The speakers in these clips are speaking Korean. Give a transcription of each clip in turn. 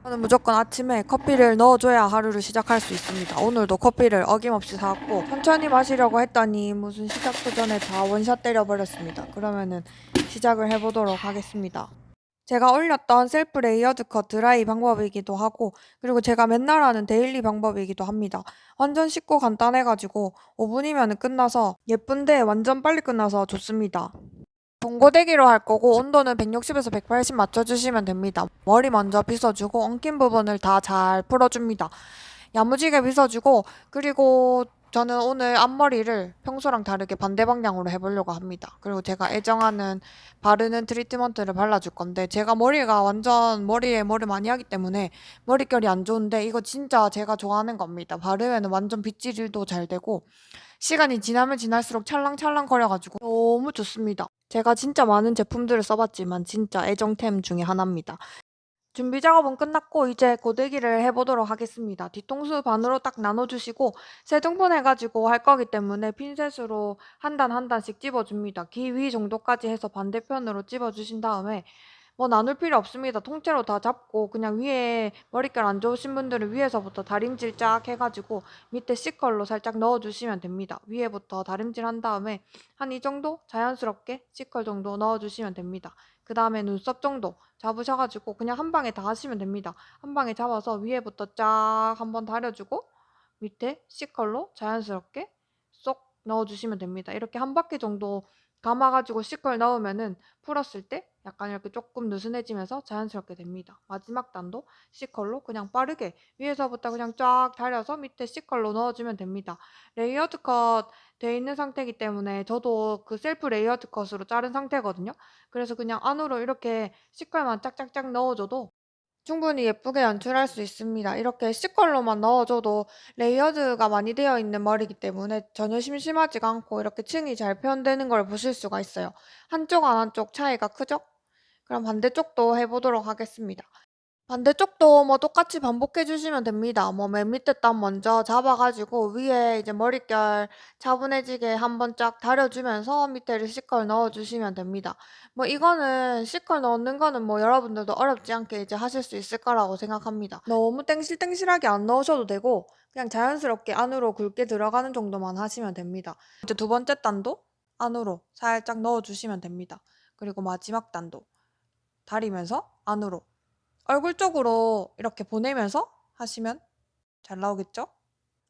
저는 무조건 아침에 커피를 넣어줘야 하루를 시작할 수 있습니다. 오늘도 커피를 어김없이 사왔고 천천히 마시려고 했더니 무슨 시작도 전에 다 원샷 때려버렸습니다. 그러면은 시작을 해보도록 하겠습니다. 제가 올렸던 셀프 레이어드 컷 드라이 방법이기도 하고, 그리고 제가 맨날 하는 데일리 방법이기도 합니다. 완전 쉽고 간단해가지고 5분이면 끝나서 예쁜데 완전 빨리 끝나서 좋습니다. 봉고데기로 할 거고 온도는 160에서 180 맞춰주시면 됩니다. 머리 먼저 빗어주고 엉킨 부분을 다 잘 풀어줍니다. 야무지게 빗어주고, 그리고 저는 오늘 앞머리를 평소랑 다르게 반대 방향으로 해보려고 합니다. 그리고 제가 애정하는 바르는 트리트먼트를 발라줄 건데, 제가 머리가 완전 머리에 머리 많이 하기 때문에 머릿결이 안 좋은데 이거 진짜 제가 좋아하는 겁니다. 바르면 완전 빗질도 잘 되고 시간이 지나면 지날수록 찰랑찰랑 거려가지고 너무 좋습니다. 제가 진짜 많은 제품들을 써봤지만 진짜 애정템 중에 하나입니다. 준비 작업은 끝났고 이제 고데기를 해보도록 하겠습니다. 뒤통수 반으로 딱 나눠주시고 세 등분 해가지고 할 거기 때문에 핀셋으로 한 단 한 단씩 찝어줍니다. 귀 위 정도까지 해서 반대편으로 찝어주신 다음에 뭐 나눌 필요 없습니다. 통째로 다 잡고 그냥 위에 머릿결 안 좋으신 분들은 위에서부터 다림질 쫙 해가지고 밑에 C컬로 살짝 넣어주시면 됩니다. 위에부터 다림질 한 다음에 한 이 정도 자연스럽게 C컬 정도 넣어주시면 됩니다. 그 다음에 눈썹 정도 잡으셔가지고 그냥 한 방에 다 하시면 됩니다. 한 방에 잡아서 위에부터 쫙 한번 다려주고 밑에 C컬로 자연스럽게 쏙 넣어주시면 됩니다. 이렇게 한 바퀴 정도 감아가지고 C컬 넣으면은 풀었을 때 약간 이렇게 조금 느슨해지면서 자연스럽게 됩니다. 마지막 단도 C컬로 그냥 빠르게 위에서부터 그냥 쫙 다려서 밑에 C컬로 넣어주면 됩니다. 레이어드 컷 돼 있는 상태이기 때문에 저도 그 셀프 레이어드 컷으로 자른 상태거든요. 그래서 그냥 안으로 이렇게 C컬만 짝짝짝 넣어줘도 충분히 예쁘게 연출할 수 있습니다. 이렇게 C컬로만 넣어줘도 레이어드가 많이 되어 있는 머리이기 때문에 전혀 심심하지가 않고 이렇게 층이 잘 표현되는 걸 보실 수가 있어요. 한쪽 안 한쪽 차이가 크죠? 그럼 반대쪽도 해보도록 하겠습니다. 반대쪽도 뭐 똑같이 반복해 주시면 됩니다. 뭐 맨 밑에 단 먼저 잡아가지고 위에 이제 머릿결 차분해지게 한번 쫙 다려주면서 밑에 리시컬 넣어주시면 됩니다. 뭐 이거는 시컬 넣는 거는 뭐 여러분들도 어렵지 않게 이제 하실 수 있을 거라고 생각합니다. 너무 땡실땡실하게 안 넣으셔도 되고 그냥 자연스럽게 안으로 굵게 들어가는 정도만 하시면 됩니다. 이제 두 번째 단도 안으로 살짝 넣어주시면 됩니다. 그리고 마지막 단도 다리면서 안으로 얼굴 쪽으로 이렇게 보내면서 하시면 잘 나오겠죠?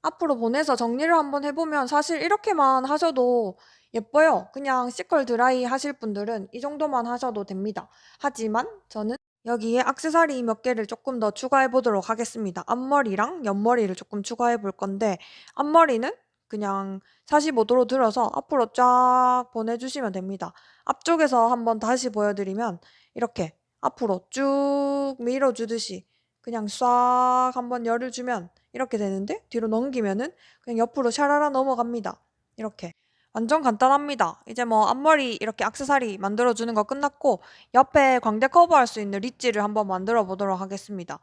앞으로 보내서 정리를 한번 해보면 사실 이렇게만 하셔도 예뻐요. 그냥 C컬 드라이 하실 분들은 이 정도만 하셔도 됩니다. 하지만 저는 여기에 액세서리 몇 개를 조금 더 추가해 보도록 하겠습니다. 앞머리랑 옆머리를 조금 추가해 볼 건데, 앞머리는 그냥 45도로 들어서 앞으로 쫙 보내주시면 됩니다. 앞쪽에서 한번 다시 보여드리면 이렇게 앞으로 쭉 밀어주듯이 그냥 싹 한번 열을 주면 이렇게 되는데, 뒤로 넘기면은 그냥 옆으로 샤라라 넘어갑니다. 이렇게 완전 간단합니다. 이제 뭐 앞머리 이렇게 액세서리 만들어주는 거 끝났고 옆에 광대 커버할 수 있는 릿지를 한번 만들어 보도록 하겠습니다.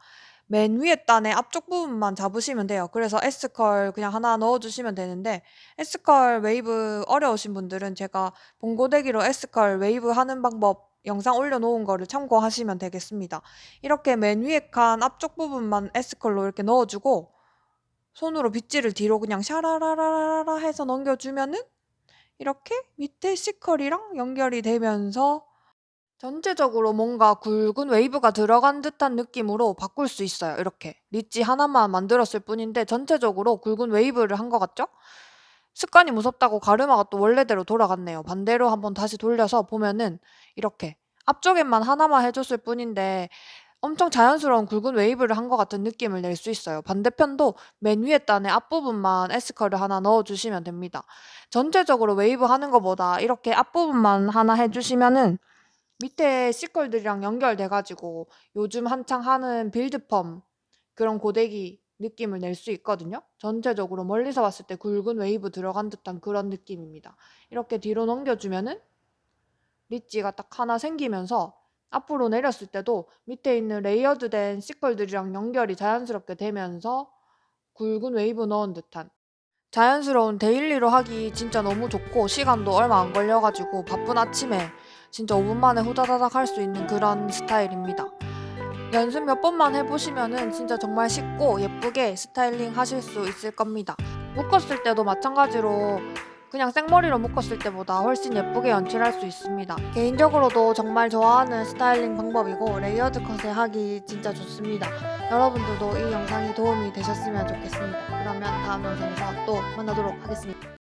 맨 위에 단의 앞쪽 부분만 잡으시면 돼요. 그래서 S컬 그냥 하나 넣어주시면 되는데, S컬 웨이브 어려우신 분들은 제가 봉고데기로 S컬 웨이브 하는 방법 영상 올려놓은 거를 참고하시면 되겠습니다. 이렇게 맨 위에 칸 앞쪽 부분만 S컬로 이렇게 넣어주고 손으로 빗질을 뒤로 그냥 샤라라라라 해서 넘겨주면은 이렇게 밑에 C컬이랑 연결이 되면서 전체적으로 뭔가 굵은 웨이브가 들어간 듯한 느낌으로 바꿀 수 있어요. 이렇게 리지 하나만 만들었을 뿐인데 전체적으로 굵은 웨이브를 한 것 같죠? 습관이 무섭다고 가르마가 또 원래대로 돌아갔네요. 반대로 한번 다시 돌려서 보면은 이렇게 앞쪽에만 하나만 해줬을 뿐인데 엄청 자연스러운 굵은 웨이브를 한 것 같은 느낌을 낼 수 있어요. 반대편도 맨 위에 단의 앞부분만 S컬을 하나 넣어주시면 됩니다. 전체적으로 웨이브 하는 것보다 이렇게 앞부분만 하나 해주시면은 밑에 C컬들이랑 연결돼가지고 요즘 한창 하는 빌드펌 그런 고데기 느낌을 낼 수 있거든요. 전체적으로 멀리서 봤을 때 굵은 웨이브 들어간 듯한 그런 느낌입니다. 이렇게 뒤로 넘겨주면은 리지가 딱 하나 생기면서 앞으로 내렸을 때도 밑에 있는 레이어드된 C컬들이랑 연결이 자연스럽게 되면서 굵은 웨이브 넣은 듯한. 자연스러운 데일리로 하기 진짜 너무 좋고 시간도 얼마 안 걸려가지고 바쁜 아침에 진짜 5분 만에 후다다닥 할 수 있는 그런 스타일입니다. 연습 몇 번만 해보시면은 진짜 정말 쉽고 예쁘게 스타일링 하실 수 있을 겁니다. 묶었을 때도 마찬가지로 그냥 생머리로 묶었을 때보다 훨씬 예쁘게 연출할 수 있습니다. 개인적으로도 정말 좋아하는 스타일링 방법이고 레이어드 컷에 하기 진짜 좋습니다. 여러분들도 이 영상이 도움이 되셨으면 좋겠습니다. 그러면 다음 영상에서 또 만나도록 하겠습니다.